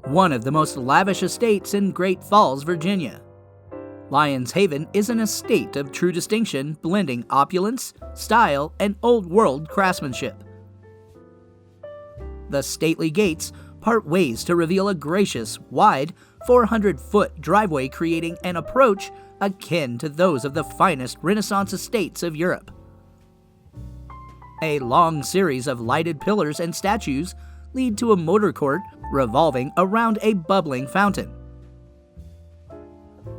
one of the most lavish estates in Great Falls, Virginia. Lyons Haven is an estate of true distinction, blending opulence, style, and old-world craftsmanship. The stately gates part ways to reveal a gracious, wide, 400-foot driveway, creating an approach akin to those of the finest Renaissance estates of Europe. A long series of lighted pillars and statues lead to a motor court revolving around a bubbling fountain,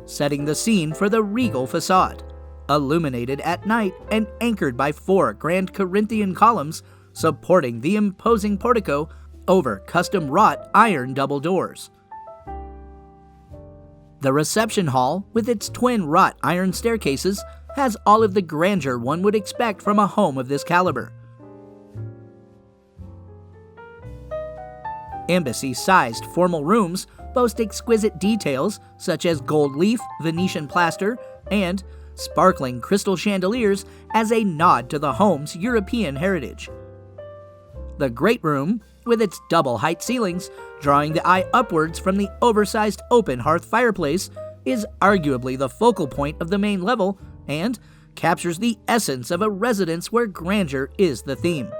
setting the scene for the Regal Facade, illuminated at night and anchored by 4 grand Corinthian columns supporting the imposing portico over custom wrought iron double doors. The reception hall, with its twin wrought iron staircases, has all of the grandeur one would expect from a home of this caliber. Embassy-sized formal rooms boast exquisite details such as gold leaf, Venetian plaster, and sparkling crystal chandeliers as a nod to the home's European heritage. The great room, with its double-height ceilings, drawing the eye upwards from the oversized open hearth fireplace, is arguably the focal point of the main level and captures the essence of a residence where grandeur is the theme.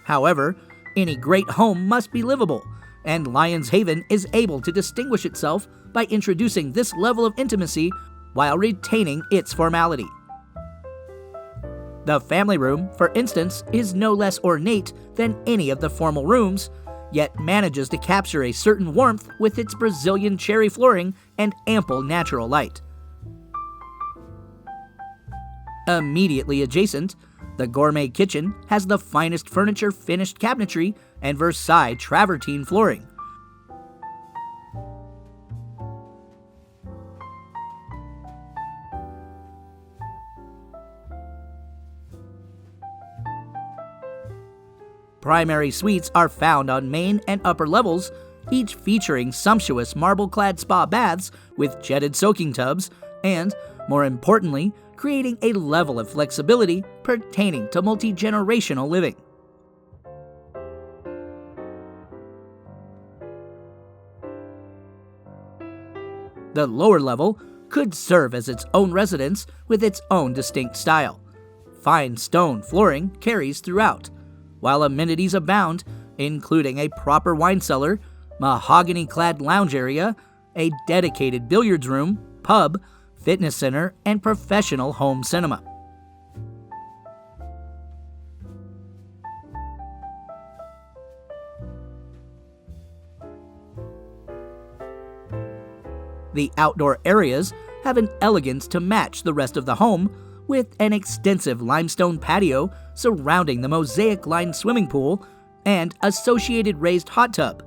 However, any great home must be livable, and Lyons Haven is able to distinguish itself by introducing this level of intimacy while retaining its formality. The family room, for instance, is no less ornate than any of the formal rooms, yet manages to capture a certain warmth with its Brazilian cherry flooring and ample natural light. Immediately adjacent, the gourmet kitchen has the finest furniture, finished cabinetry, and Versailles travertine flooring. Primary suites are found on main and upper levels, each featuring sumptuous marble-clad spa baths with jetted soaking tubs and, more importantly, creating a level of flexibility pertaining to multi-generational living. The lower level could serve as its own residence with its own distinct style. Fine stone flooring carries throughout, while amenities abound, including a proper wine cellar, mahogany-clad lounge area, a dedicated billiards room, pub, fitness center, and professional home cinema. The outdoor areas have an elegance to match the rest of the home, with an extensive limestone patio surrounding the mosaic-lined swimming pool and associated raised hot tub.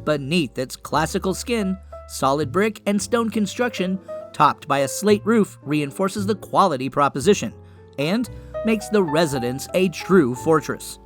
Beneath its classical skin, solid brick and stone construction, topped by a slate roof, reinforces the quality proposition and makes the residence a true fortress.